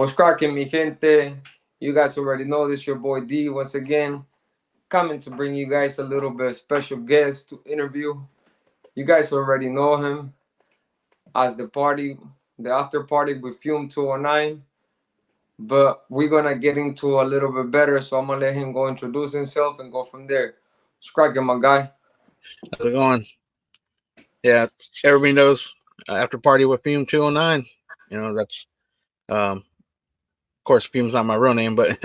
What's cracking, mi gente? You guys already know this. Your boy D once again, coming to bring you guys a little bit of special guest to interview. You guys already know him as the after party with Fume 209. But we're gonna get into a little bit better, so I'm gonna let him go introduce himself and go from there. What's cracking, my guy? How's it going? Yeah, everybody knows after party with Fume 209. That's of course Fume's not my real name, but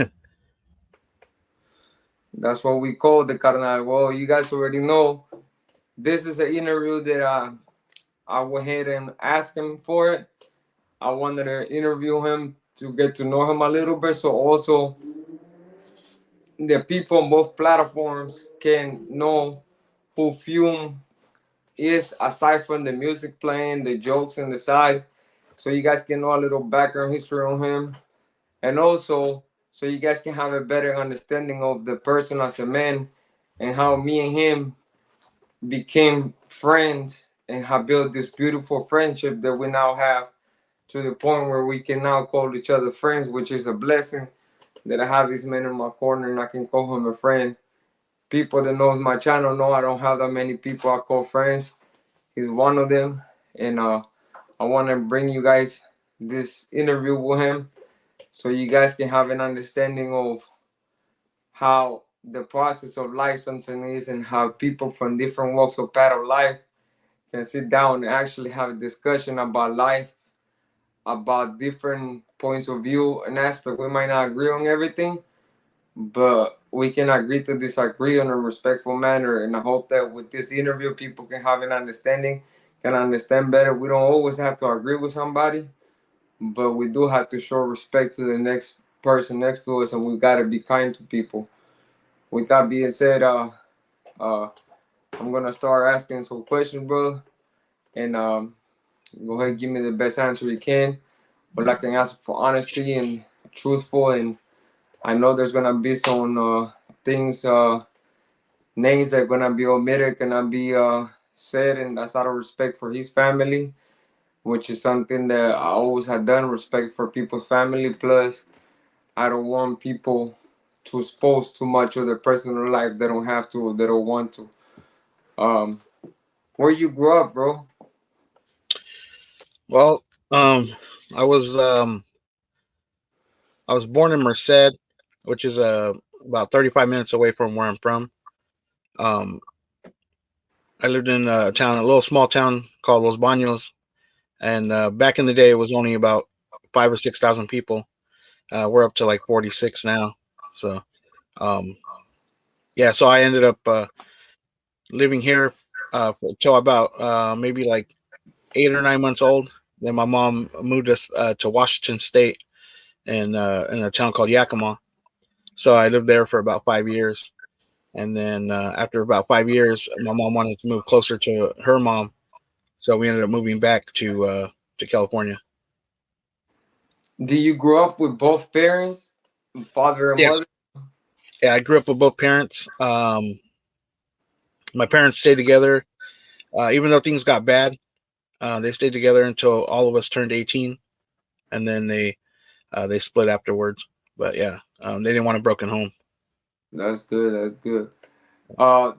That's what we call the carnal. Well, you guys already know this is an interview that I went ahead and asked him for it. I wanted to interview him to get to know him a little bit, so also the people on both platforms can know who Fume is aside from the music playing, the jokes on the side, so you guys can know a little background history on him, and also so you guys can have a better understanding of the person as a man and how me and him became friends and have built this beautiful friendship that we now have to the point where we can now call each other friends, which is a blessing that I have this man in my corner and I can call him a friend. People that knows my channel know I don't have that many people I call friends. He's one of them, and I want to bring you guys this interview with him so you guys can have an understanding of how the process of life sometimes is and how people from different walks of path of life can sit down and actually have a discussion about life, about different points of view and aspect. We might not agree on everything, but we can agree to disagree in a respectful manner. And I hope that with this interview, people can have an understanding, can understand better. We don't always have to agree with somebody, but we do have to show respect to the next person next to us, and we gotta be kind to people. With that being said, uh, I'm gonna start asking some questions, bro, and go ahead and give me the best answer you can. But I can ask for honesty and truthful, and I know there's gonna be some things, names that are gonna be omitted, gonna be said, and that's out of respect for his family, which is something that I always have done, respect for people's family. Plus, I don't want people to expose too much of their personal life. They don't have to, they don't want to. Um, where you grew up, bro? well, um, I was um, I was born in Merced, which is about 35 minutes away from where I'm from. Um, I lived in a little small town called Los Baños, and back in the day, it was only about 5 or 6 thousand people. We're up to like 46 now. So, um, yeah, so I ended up living here until about maybe like 8 or 9 months old. Then my mom moved us to Washington State in a town called Yakima. So I lived there for about 5 years, and then after about 5 years, my mom wanted to move closer to her mom, so we ended up moving back to California. Do you grow up with both parents, father and Yes, mother? yeah, I grew up with both parents. My parents stayed together, even though things got bad. They stayed together until all of us turned 18, and then they split afterwards. But yeah, they didn't want a broken home. That's good. That's good.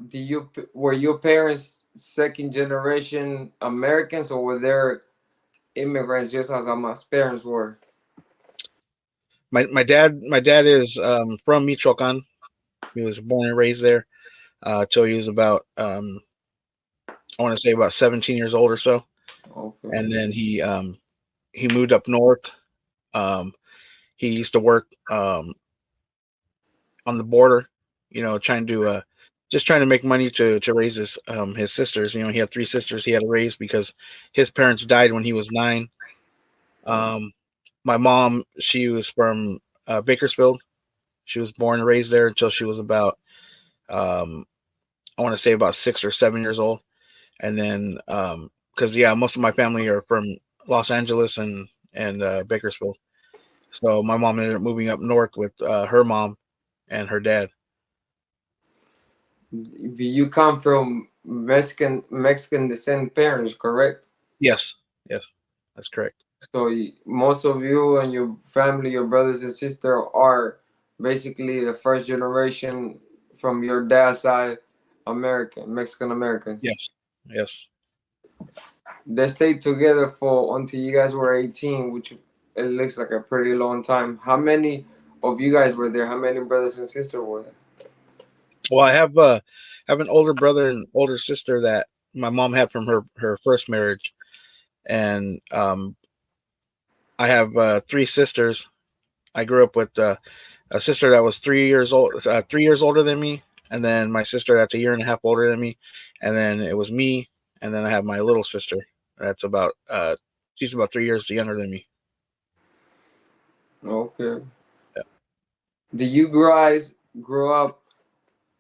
Do you were your parents second generation Americans or were there immigrants just as my parents were? My dad is from Michoacan. He was born and raised there till he was about I want to say about 17 years old or so, Okay. and then he moved up north. Um, he used to work on the border, trying to just trying to make money to raise his sisters. He had 3 sisters he had to raise because his parents died when he was 9. Um, my mom, she was from Bakersfield. She was born and raised there until she was about um, I want to say about 6 or 7 years old, and then because yeah, most of my family are from Los Angeles and Bakersfield. So my mom ended up moving up north with her mom and her dad. You come from Mexican descent parents, correct? Yes, yes, that's correct. So most of you and your family, your brothers and sister, are basically the first generation from your dad's side, Mexican Americans. Yes, yes. They stayed together for until you guys were 18, which it looks like a pretty long time. How many of you guys were there? How many brothers and sisters were there? Well, I have an older brother and older sister that my mom had from her first marriage, and I have three sisters. I grew up with a sister that was 3 years old, 3 years older than me, and then my sister that's a year and a half older than me, and then it was me, and then I have my little sister that's about she's about 3 years younger than me. Okay. Did you guys grow up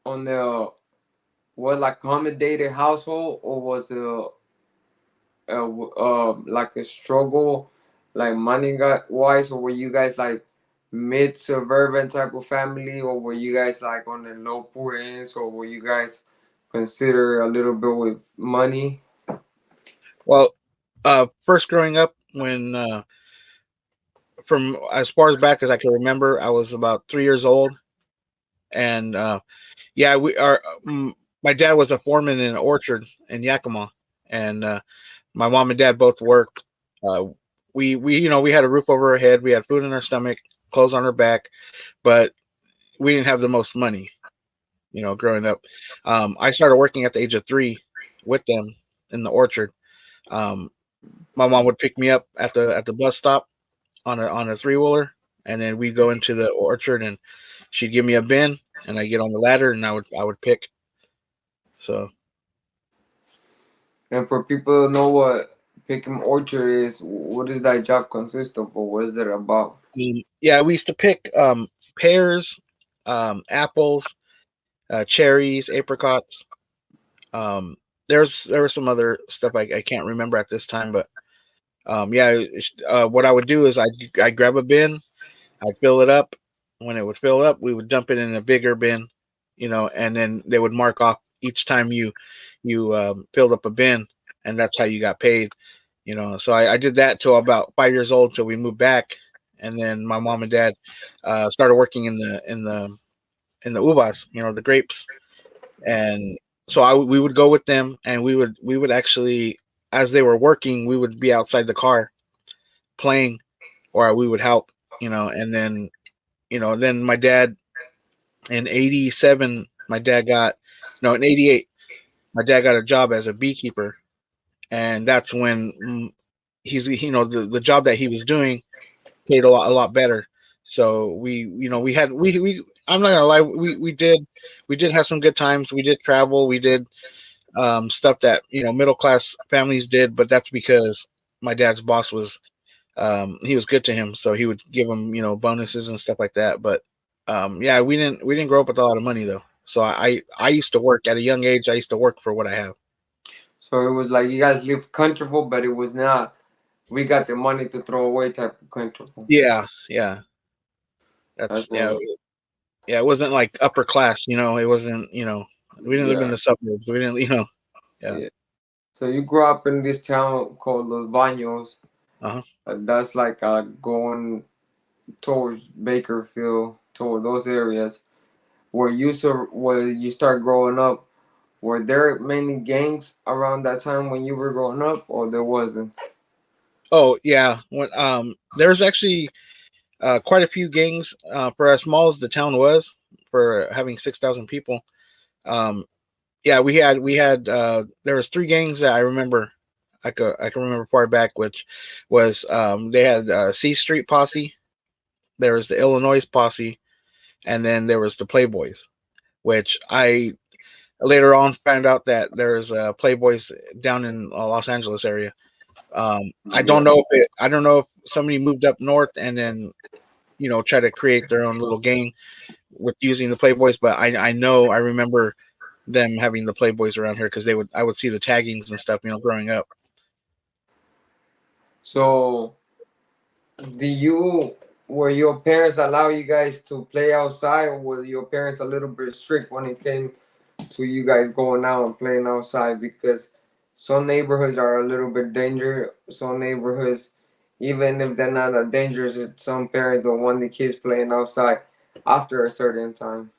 on the what like accommodated household, or was it like a struggle, like money got wise, or were you guys like mid suburban type of family, or were you guys like on the low poor ends, or were you guys consider a little bit with money? Well, first growing up when from as far as back as I can remember, I was about 3 years old, and yeah, we are. My dad was a foreman in an orchard in Yakima, and my mom and dad both worked. Uh, we we had a roof over our head, we had food in our stomach, clothes on our back, but we didn't have the most money. Growing up, I started working at the age of 3 with them in the orchard. Um, my mom would pick me up at the bus stop on a three wheeler, and then we'd go into the orchard, and she'd give me a bin, and I get on the ladder, and I would pick. So And for people to know what picking orchard is, what does that job consist of, or what is it about? yeah, we used to pick pears, apples, cherries, apricots. Um, there was some other stuff I can't remember at this time, but yeah, what I would do is I grab a bin, I'd fill it up. When it would fill up, we would dump it in a bigger bin, and then they would mark off each time you filled up a bin, and that's how you got paid. So I did that till about 5 years old till we moved back, and then my mom and dad started working in the uvas, the grapes, and so we would go with them, and we would actually, as they were working, we would be outside the car playing, or we would help, and then my dad in '87, my dad got no in '88, my dad got a job as a beekeeper, and that's when the job that he was doing paid a lot better. So we had we I'm not gonna lie, we did have some good times. We did travel, we did stuff that middle class families did, but that's because my dad's boss was he was good to him, so he would give him bonuses and stuff like that. But yeah, we didn't grow up with a lot of money though. So I used to work at a young age. I used to work for what I have. So it was like you guys lived comfortable, but it was not. We got the money to throw away type of comfortable. Yeah, yeah, That's yeah, what. yeah. It wasn't like upper class. It wasn't. We didn't live in Yeah, the suburbs. We didn't. Yeah. yeah. So you grew up in this town called Los Baños. Uh-huh. That's like going towards Bakerfield, toward those areas. Where you start growing up, were there many gangs around that time when you were growing up, or there wasn't? Oh yeah. When there's actually quite a few gangs for as small as the town was, for having 6,000 people. Um, yeah, we had there was three gangs that I remember. I can remember far back, which was they had C Street Posse, there was the Illinois Posse, and then there was the Playboys, which I later on found out that there's Playboys down in Los Angeles area. Yeah. I don't know if somebody moved up north and then try to create their own little gang with using the Playboys, but I know I remember them having the Playboys around here because I would see the taggings and stuff, growing up. So, do you were your parents allow you guys to play outside, or were your parents a little bit strict when it came to you guys going out and playing outside? Because some neighborhoods are a little bit dangerous. Some neighborhoods, even if they're not that dangerous. Some parents don't want the kids playing outside after a certain time.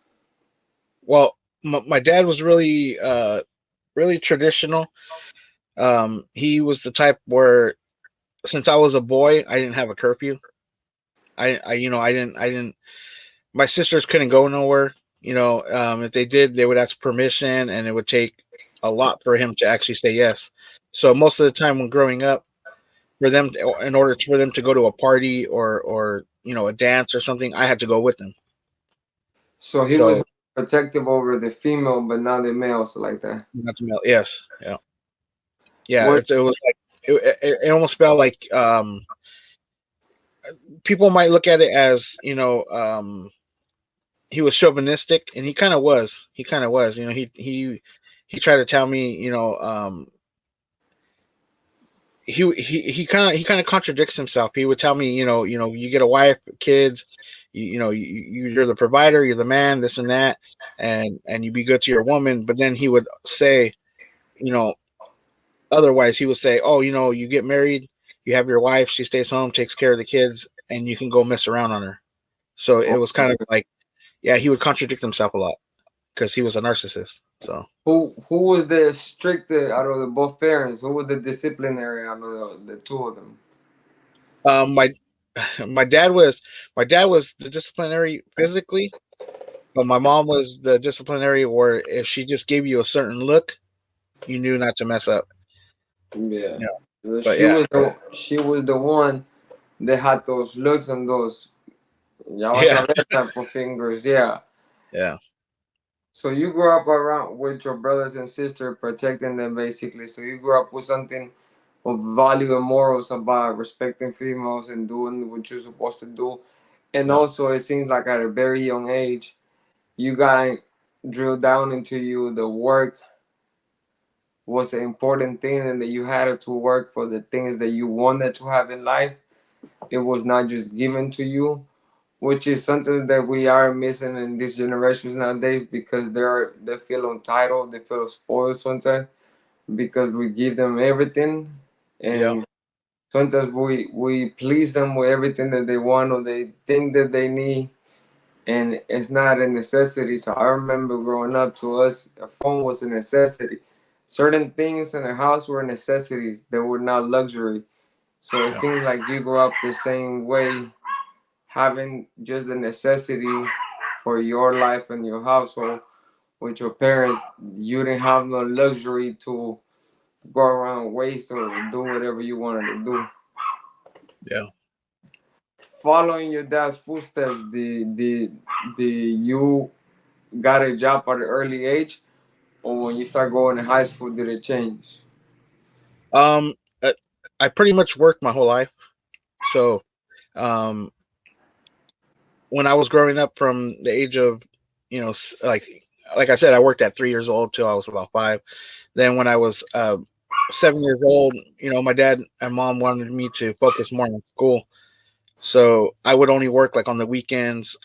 Well, my dad was really really traditional. He was the type where since I was a boy, I didn't have a curfew. I didn't. My sisters couldn't go nowhere. If they did, they would ask permission, and it would take a lot for him to actually say yes. So most of the time when growing up, for them, in order for them to go to a party or a dance or something, I had to go with them. So he was So protective over the female, but not the males like that. not to male, yes, yeah, yeah. What? It was like it almost felt like people might look at it as he was chauvinistic, and he kind of was. He kind of was. He tried to tell me, he kind of contradicts himself. He would tell me, you get a wife, kids, you're the provider, you're the man, this and that, and you be good to your woman. But then he would say, you know, otherwise he would say, oh, you get married, you have your wife, she stays home, takes care of the kids, and you can go mess around on her. So it was kind of like, yeah, he would contradict himself a lot because he was a narcissist. So Who was the stricter out of the both parents? Who was the disciplinary out of the two of them? my my dad was my dad was the disciplinary physically, but my mom was the disciplinary where if she just gave you a certain look, you knew not to mess up. Yeah. Yeah. So But yeah, she was the one that had those looks and those ya vas a yeah, ver type of fingers. Yeah. yeah, So you grew up around with your brothers and sisters, protecting them basically. So you grew up with something of value and morals about respecting females and doing what you're supposed to do. And yeah, also, it seems like at a very young age, you got drilled down into you the work was an important thing and that you had to work for the things that you wanted to have in life. It was not just given to you, which is something that we are missing in these generations nowadays because they feel entitled, they feel spoiled sometimes because we give them everything, yeah, and sometimes we please them with everything that they want or they think that they need, and it's not a necessity. So I remember growing up, to us a phone was a necessity. Certain things in the house were necessities, they were not luxury. So it yeah, seems like you grew up the same way, having just the necessity for your life and your household with your parents. You didn't have no luxury to go around waste or do whatever you wanted to do. yeah. Following your dad's footsteps, the you got a job at an early age, or when you start going to high school, did it change? Um, I, I pretty much worked my whole life. So, um, when I was growing up, from the age of, like I said, I worked at 3 years old till I was about 5. Then when I was 7 years old, my dad and mom wanted me to focus more on school. So I would only work like on the weekends,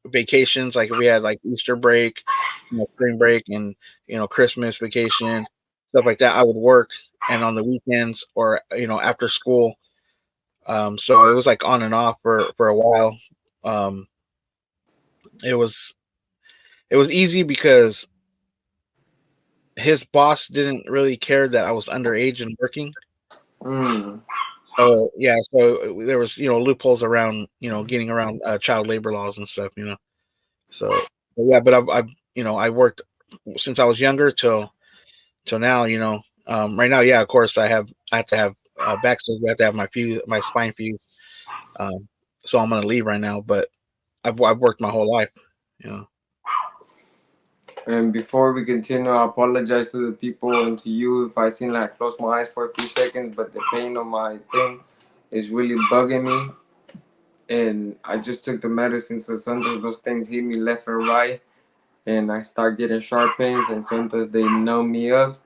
vacations, like if we had like Easter break, spring break, and Christmas vacation, stuff like that. I would work, and on the weekends or after school. So it was like on and off for a while. Um, it was it was easy because his boss didn't really care that I was underage and working. Mm. So yeah, so there was loopholes around getting around child labor laws and stuff. So but yeah, but I worked since I was younger till now. Right now, yeah, of course I have to have back surgery. I have to have my spine fused. Um, so I'm gonna leave right now, but I've worked my whole life. You know. And before we continue, I apologize to the people and to you if I seem like I close my eyes for a few seconds, but the pain on my thing is really bugging me. And I just took the medicine, so sometimes those things hit me left and right, and I start getting sharp pains, and sometimes they numb me up,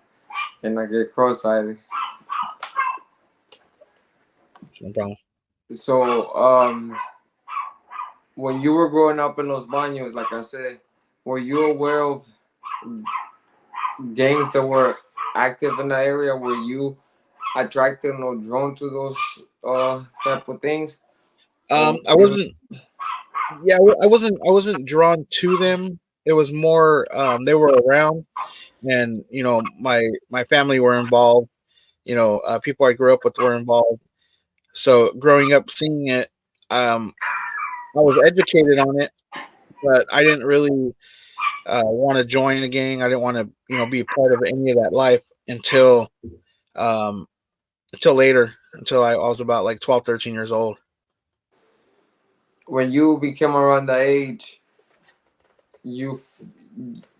and I get cross-eyed. No problem. So, when you were growing up in Los Baños, like I said, were you aware of gangs that were active in the area? Were you attracted or drawn to those type of things? I You wasn't. Yeah, I wasn't drawn to them. It was more they were around, and my family were involved. People I grew up with were involved. So growing up seeing it, um, I was educated on it, but I didn't really want to join a gang. I didn't want to be a part of any of that life um, until later, until I was about like 12, 13 years old. when you became around the age, you f-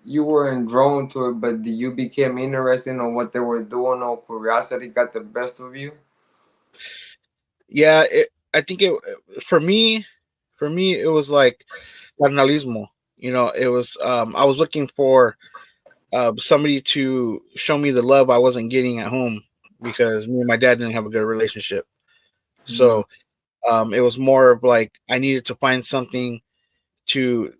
you weren't drawn to it, but you became interested in what they were doing, or curiosity got the best of you. Yeah, I think it for me it was like paternalismo. It was I was looking for somebody to show me the love I wasn't getting at home because me and my dad didn't have a good relationship. Yeah. So it was more of like I needed to find something to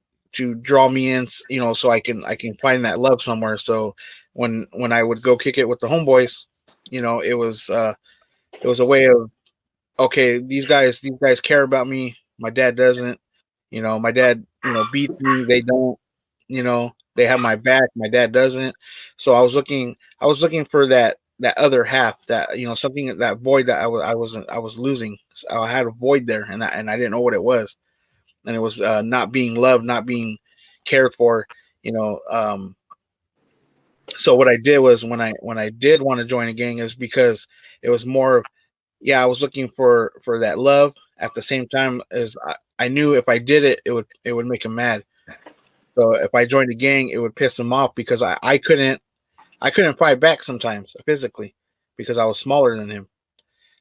draw me in, so I can find that love somewhere. So when I would go kick it with the homeboys, it was a way of, okay, these guys care about me. My dad doesn't. My dad, beats me. They don't. They have my back. My dad doesn't. So I was looking for that other half, that something, that void that I was losing. So I had a void there, and I didn't know what it was, and it was not being loved, not being cared for. You know. So what I did was, when I did want to join a gang, is because it was more, yeah, I was looking for that love at the same time as I knew if I did it, it would make him mad. So if I joined a gang, it would piss him off because I couldn't fight back sometimes physically because I was smaller than him.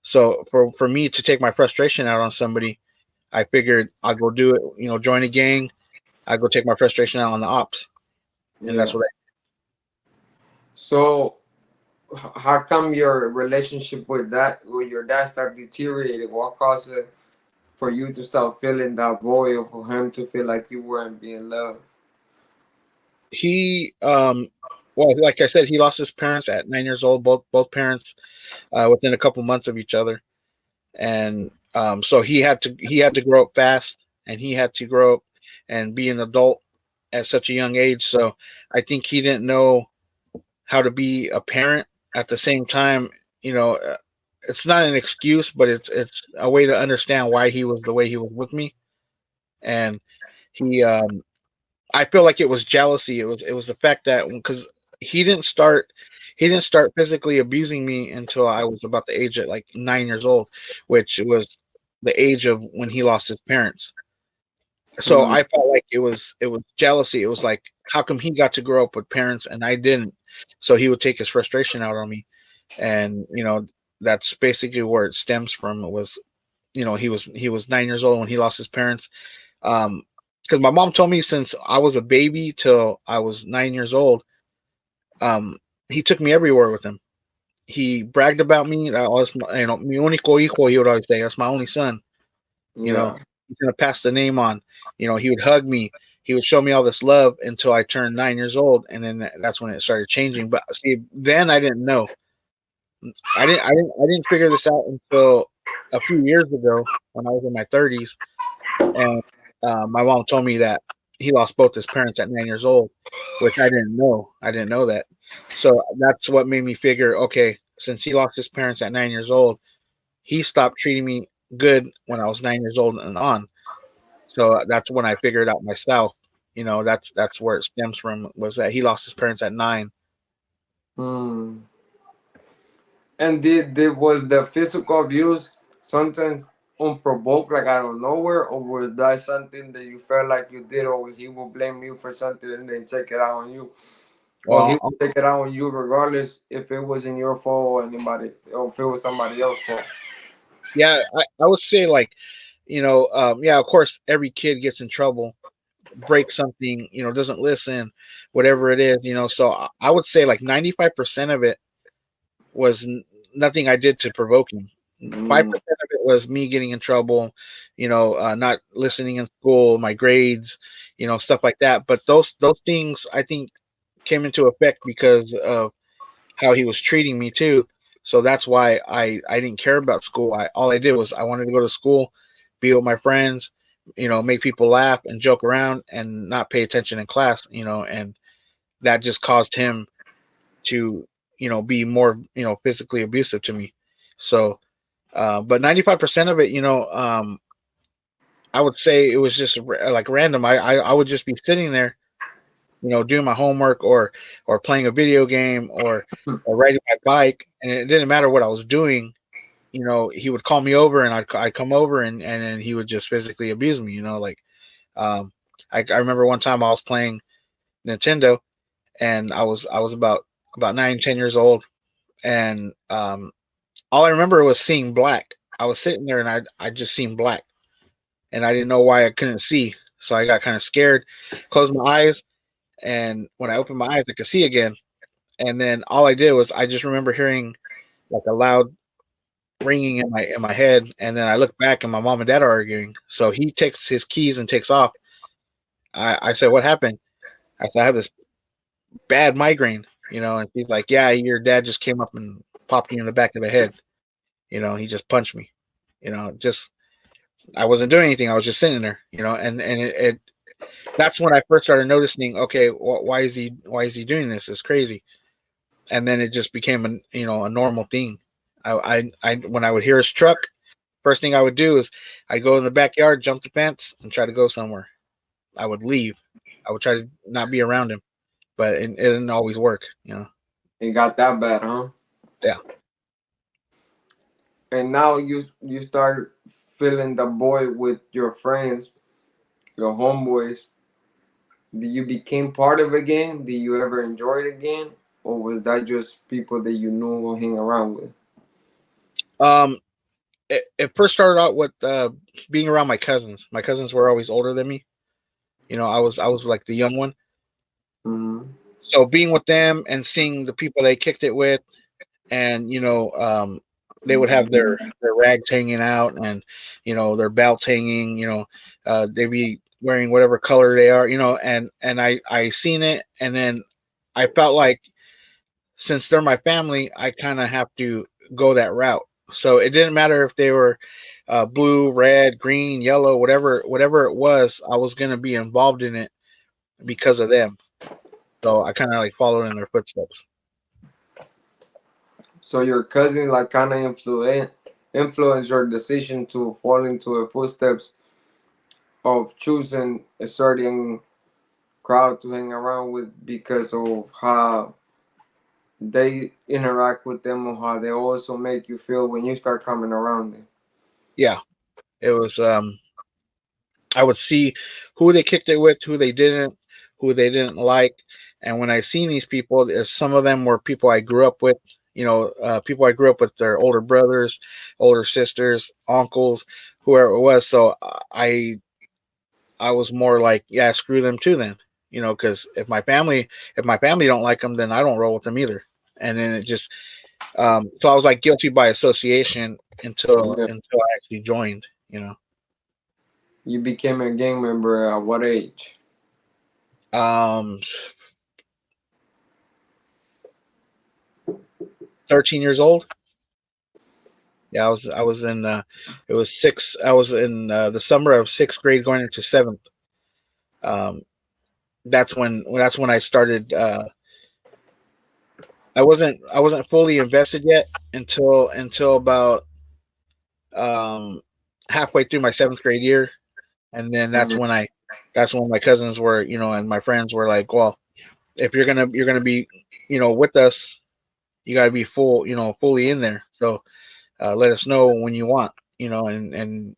So for me to take my frustration out on somebody, I figured I'd go do it. Join a gang. I go take my frustration out on the ops, and Yeah. that's what I. So how come your relationship with your dad started deteriorating? What caused it for you to start feeling that void, or for him to feel like you weren't being loved? He well, like I said, he lost his parents at 9 years old. Both parents within a couple months of each other, and so he had to grow up fast, and he had to grow up and be an adult at such a young age. So I think he didn't know how to be a parent. At the same time, you know, uh, it's not an excuse, but it's a way to understand why he was the way he was with me. And he, I feel like it was jealousy. It was the fact that, because he didn't start he didn't start physically abusing me until I was about the age at like 9 years old, which was the age of when he lost his parents. So Mm. I felt like it was jealousy. It was like, how come he got to grow up with parents and I didn't? So he would take his frustration out on me, and that's basically where it stems from. It was, he was 9 years old when he lost his parents. Because my mom told me since I was a baby till I was 9 years old, um, he took me everywhere with him. He bragged about me. That was mi único hijo. He would always say, "That's my only son." You know, Yeah. he's gonna pass the name on. He would hug me. He would show me all this love until I turned 9 years old, and then that's when it started changing. But see, then I didn't know. I didn't figure this out until a few years ago when I was in my 30s, and my mom told me that he lost both his parents at 9 years old, which I didn't know. I didn't know that. So that's what made me figure, okay, since he lost his parents at 9 years old, he stopped treating me good when I was 9 years old and on. So that's when I figured out myself. That's where it stems from, was that he lost his parents at 9. Mm. And did was the physical abuse sometimes unprovoked, like out of nowhere, or was that something that you felt like you did, or he will blame you for something and then take it out on you, or he Well, will take it out on you regardless if it wasn't your fault or anybody, or if it was somebody else's fault? yeah, I would say, like, yeah, of course, every kid gets in trouble, breaks something, doesn't listen, whatever it is. So I would say like 95% of it was nothing I did to provoke him. Mm. 5% of it was me getting in trouble, not listening in school, my grades, stuff like that. But those things, I think, came into effect because of how he was treating me too. So that's why I didn't care about school. All I did was I wanted to go to school, be with my friends, make people laugh and joke around and not pay attention in class, and that just caused him to, be more, physically abusive to me. So, but 95% of it, I would say it was just like random. I would just be sitting there, doing my homework or playing a video game or riding my bike, and it didn't matter what I was doing. He would call me over, and I'd come over, and then he would just physically abuse me. Like um, I remember one time I was playing Nintendo, and I was about 9, 10 years old, and all I remember was seeing black. I was sitting there, and I just seen black, and I didn't know why I couldn't see. So I got kind of scared, closed my eyes, and when I opened my eyes, I could see again. And then all I did was I just remember hearing like a loud ringing in my head, and then I look back and my mom and dad are arguing. So he takes his keys and takes off. I said, "What happened?" I said, "I have this bad migraine," and he's like, "Yeah, your dad just came up and popped me in the back of the head. He just punched me. Just I wasn't doing anything. I was just sitting there. And it that's when I first started noticing. Okay, why is he doing this? It's crazy. And then it just became a normal thing. I when I would hear his truck, first thing I would do is I go in the backyard, jump the fence, and try to go somewhere. I would leave. I would try to not be around him, but it didn't always work. It got that bad, huh? Yeah. And now you start feeling the boy with your friends, your homeboys. Did you became part of a gang? Did you ever enjoy it again? Or was that just people that you knew or hang around with? Um. It first started out with being around my cousins. My cousins were always older than me. I was like the young one. Mm-hmm. So being with them and seeing the people they kicked it with, and they would have their rags hanging out, and their belts hanging. They'd be wearing whatever color they are. And I seen it, and then I felt like since they're my family, I kind of have to go that route. So it didn't matter if they were blue, red, green, yellow, whatever it was. I was gonna be involved in it because of them. So I kind of like followed in their footsteps. So your cousin like kind of influence your decision to fall into the footsteps of choosing a certain crowd to hang around with because of how they interact with them or how they also make you feel when you start coming around them. Yeah, it was. I would see who they kicked it with, who they didn't like, and when I seen these people, some of them were people I grew up with. People I grew up with their older brothers, older sisters, uncles, whoever it was. So I was more like, yeah, screw them too then. Because if my family don't like them, then I don't roll with them either. And then it just so I was like guilty by association until Yeah. until I actually joined. You became a gang member at what age? Um 13 years old. Yeah, I was in it was six I was in the summer of sixth grade going into seventh. Um that's when I started I wasn't fully invested yet until about um halfway through my seventh grade year. And then that's Mhm. when my cousins were, and my friends were like, well, if you're gonna be, with us, you gotta be fully in there. So let us know when you want, and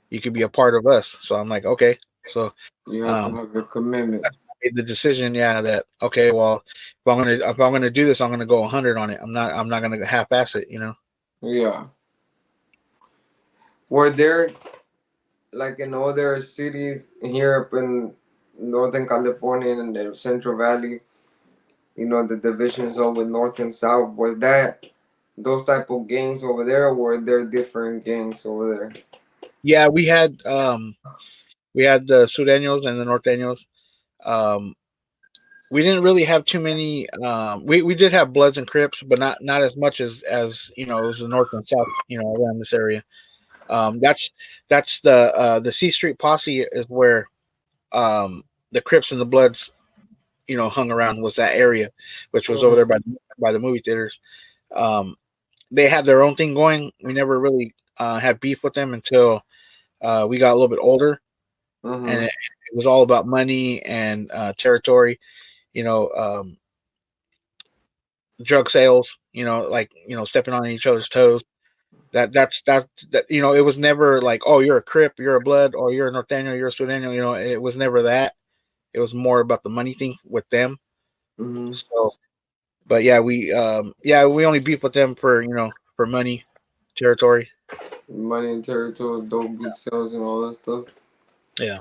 you could be a part of us. So I'm like, okay. So You have to um have your commitment. I made the decision, yeah, that okay, well, if I'm gonna do this, I'm gonna go 100 on it. I'm not gonna half ass it. Yeah. Were there like in other cities here up in Northern California and the Central Valley, the divisions over North and South, was that those type of gangs over there or were there different gangs over there? Yeah, we had the Sureños and the Norteños. Um we didn't really have too many. We did have Bloods and Crips, but not as much as you know, it was the North and South, you know, around this area. That's the C Street Posse is where the Crips and the Bloods, you know, hung around, was that area, which was over there Mhm. by the movie theaters. Um, they had their own thing going. We never really had beef with them until we got a little bit older, and Mhm. it was all about money and territory. You know, drug sales. You know, like, you know, stepping on each other's toes. That you know, it was never like, oh, you're a Crip, you're a Blood, or you're a Norteño, you're a Sureño. You know, it was never that. It was more about the money thing with them. Mhm. So, but yeah, we only beef with them for, you know, for money, territory. Money and territory, dope beat sales, and all that stuff. Yeah.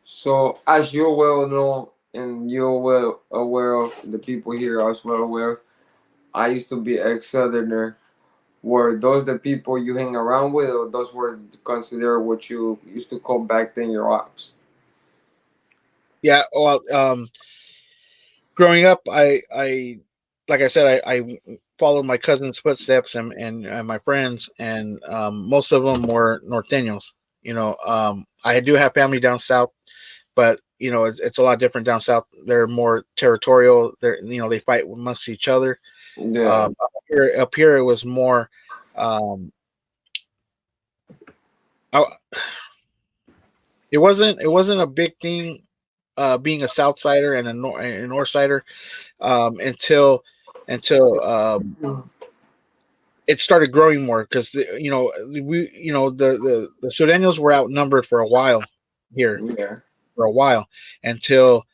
So, as you're well known and you're well aware of, the people here are as well aware of, I used to be ex-Southerner. Were those the people you hang around with, or those were considered what you used to call back then your ops? Yeah. Well, growing up, I like I said, I followed my cousin's footsteps and my friends, and most of them were Norteños. You know, I do have family down south, but you know, it's a lot different down south. They're more territorial. They're, you know, they fight amongst each other. Yeah. Up here, it was more. Um, I, it wasn't a big thing being a South Sider and a North Sider until it started growing more because you know, we you know the Sureños were outnumbered for a while here, Yeah. for a while, until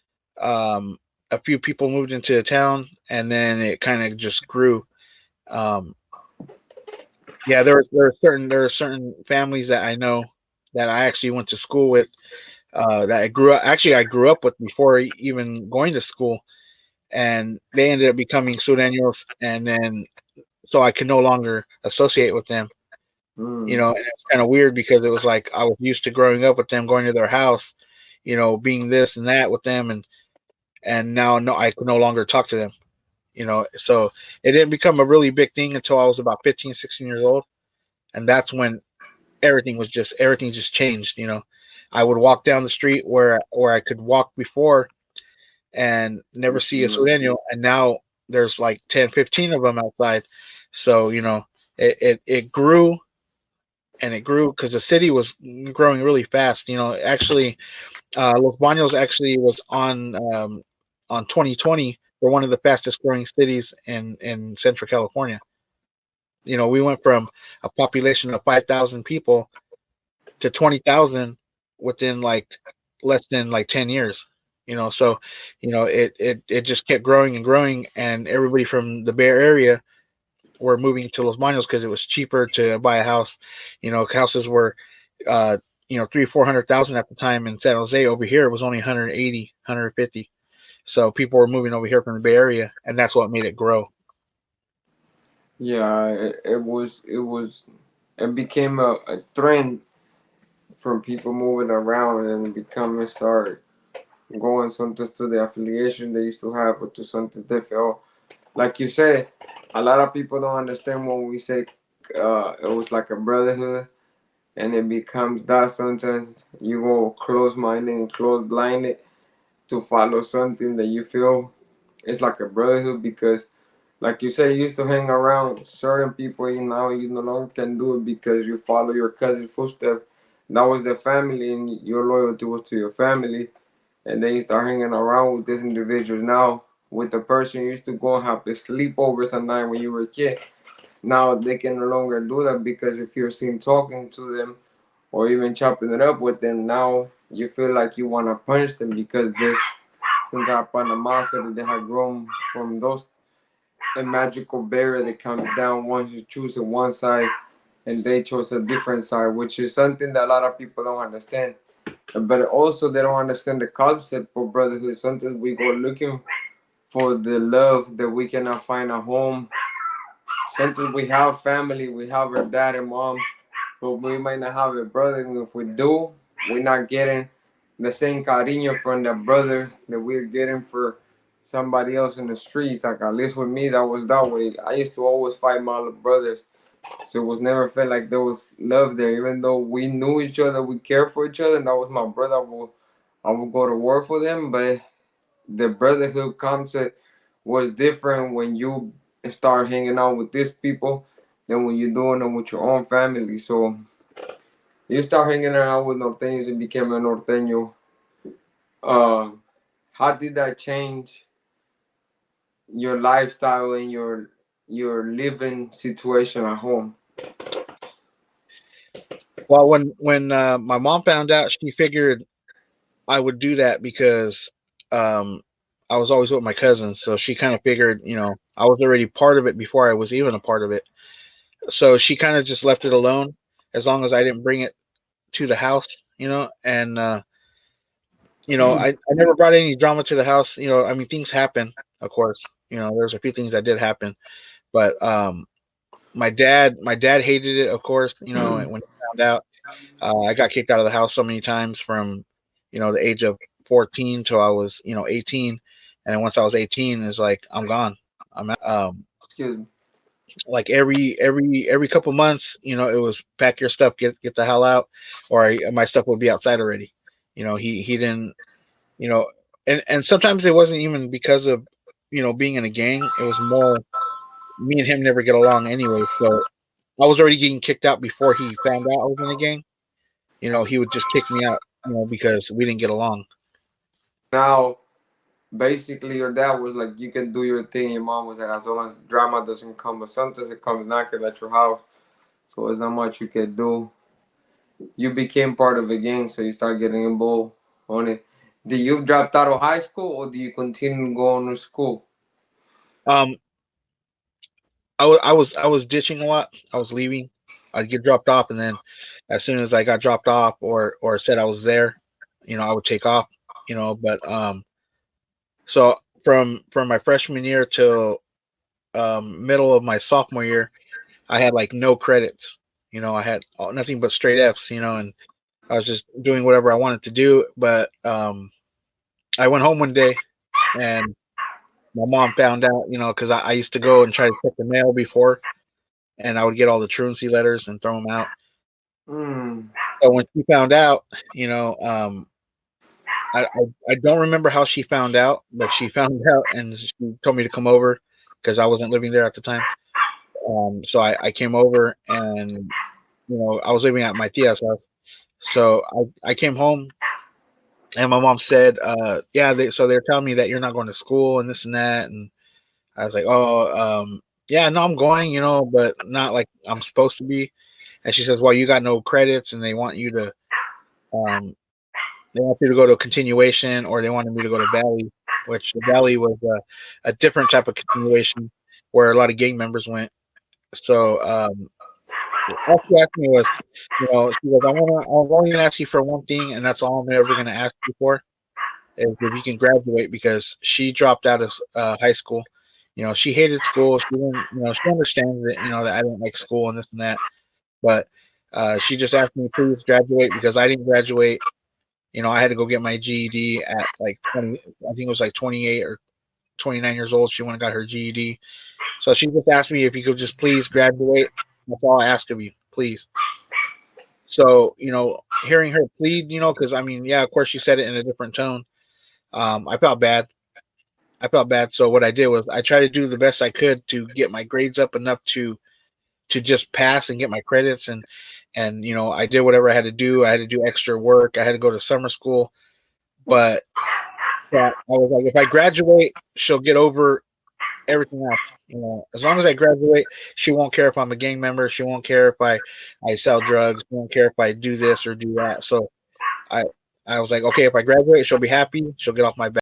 um, a few people moved into the town, and then it kind of just grew. Um, yeah, there are certain families that I know that I actually went to school with, that I grew up with before even going to school, and they ended up becoming Sureños, and then so I could no longer associate with them. You Mm. know, and it's kind of weird because it was like I was used to growing up with them, going to their house, you know, being this and that with them, and now no, I could no longer talk to them. You know, so it didn't become a really big thing until I was about 15, 16 years old, and that's when everything just changed. You know, I would walk down the street where I could walk before and never see a Sureño, and now there's like 10, 15 of them outside. So, you know, it grew and it grew because the city was growing really fast. You know, actually, Los Baños actually was on 2020 for one of the fastest growing cities in Central California. You know, we went from a population of 5,000 people to 20,000 within like less than like 10 years. You know, so you know, it just kept growing and growing, and everybody from the Bay Area were moving to Los Baños because it was cheaper to buy a house. You know, houses were, uh, you know, 300,000, 400,000 at the time in San Jose. Over here, it was only 180, 150. So people were moving over here from the Bay Area, and that's what made it grow. Yeah, it became a trend from people moving around and becoming start going sometimes to the affiliation they used to have or to something they felt. Like you said, a lot of people don't understand when we say it was like a brotherhood and it becomes that sometimes you go close minded and close blinded to follow something that you feel it's like a brotherhood because like you said, you used to hang around certain people and now you no longer can do it because you follow your cousin's footsteps. That was their family and your loyalty was to your family. And then you start hanging around with this individual now with the person you used to go and have to sleep over some night when you were a kid. Now they can no longer do that because if you're seen talking to them or even chopping it up with them, now you feel like you want to punish them because there's some type of animosity that have grown from those a magical barrier that comes down once you choose a one side and they chose a different side, which is something that a lot of people don't understand. But also they don't understand the concept of brotherhood. Sometimes we go looking for the love that we cannot find at home. Sometimes we have family, we have our dad and mom, but we might not have a brother. And if we do, we're not getting the same cariño from the brother that we're getting for somebody else in the streets. Like at least with me, that was that way. I used to always fight my little brothers, so it was never felt like there was love there. Even though we knew each other, we cared for each other, and that was my brother. I would go to war for them, but the brotherhood concept was different when you start hanging out with these people than when you're doing it with your own family. So you start hanging out with norteños and became a norteño. Uh, how did that change your lifestyle and your living situation at home? Well, when my mom found out, she figured I would do that because um, I was always with my cousins, so she kind of figured, I was already part of it before I was even a part of it. So she kind of just left it alone as long as I didn't bring it to the house, and I never brought any drama to the house. I mean, things happen, of course. There's a few things that did happen, but my dad hated it, of course. When he found out, I got kicked out of the house so many times from, the age of 14 till I was, 18, and then once I was 18, it's like I'm gone. I'm out. Excuse me. Like every couple months, it was pack your stuff, get the hell out, or my stuff would be outside already. He didn't, you know, and sometimes it wasn't even because of, being in a gang. It was more me and him never get along anyway. So I was already getting kicked out before he found out I was in a gang. He would just kick me out, because we didn't get along. Now, basically, your dad was like, "You can do your thing." Your mom was like, "As long as drama doesn't come," but sometimes it comes knocking at your house, so there's not much you can do. You became part of the game, so you start getting involved on it. Did you drop out of high school, or do you continue going to school? Um, I was ditching a lot. I was leaving. I'd get dropped off, and then as soon as I got dropped off or said I was there, I would take off. But so from my freshman year till middle of my sophomore year, I had like no credits. I had nothing but straight Fs. And I was just doing whatever I wanted to do. But I went home one day, and my mom found out. Because I used to go and try to check the mail before, and I would get all the truancy letters and throw them out. Hmm. So when she found out, I don't remember how she found out, but she found out and she told me to come over because I wasn't living there at the time. So I came over, and I was living at my tia's house. So I came home, and my mom said, "Yeah, so they're telling me that you're not going to school and this and that." And I was like, "Oh, yeah, no, I'm going, but not like I'm supposed to be." And she says, "Well, you got no credits, and um, they want you to go to a continuation, or they wanted me to go to Valley, which the Valley was a different type of continuation where a lot of gang members went." So all she asked me was, she goes, I'm only gonna ask you for one thing, and that's all I'm ever gonna ask you for is if you can graduate, because she dropped out of high school. She hated school. She didn't, she understands that, that I didn't like school and this and that, but she just asked me, please graduate, because I didn't graduate. I had to go get my GED at like 20. I think it was like 28 or 29 years old. She went and got her GED. So she just asked me if you could just please graduate. That's all I ask of you, please. So, hearing her plead, because I mean, yeah, of course she said it in a different tone. I felt bad. So what I did was I tried to do the best I could to get my grades up enough to just pass and get my credits, and I did whatever I had to do. I had to do extra work. I had to go to summer school, but I was like, if I graduate, she'll get over everything else. As long as I graduate, she won't care if I'm a gang member. She won't care if I sell drugs. She won't care if I do this or do that. So I I was like, okay, if I graduate, she'll be happy. She'll get off my back.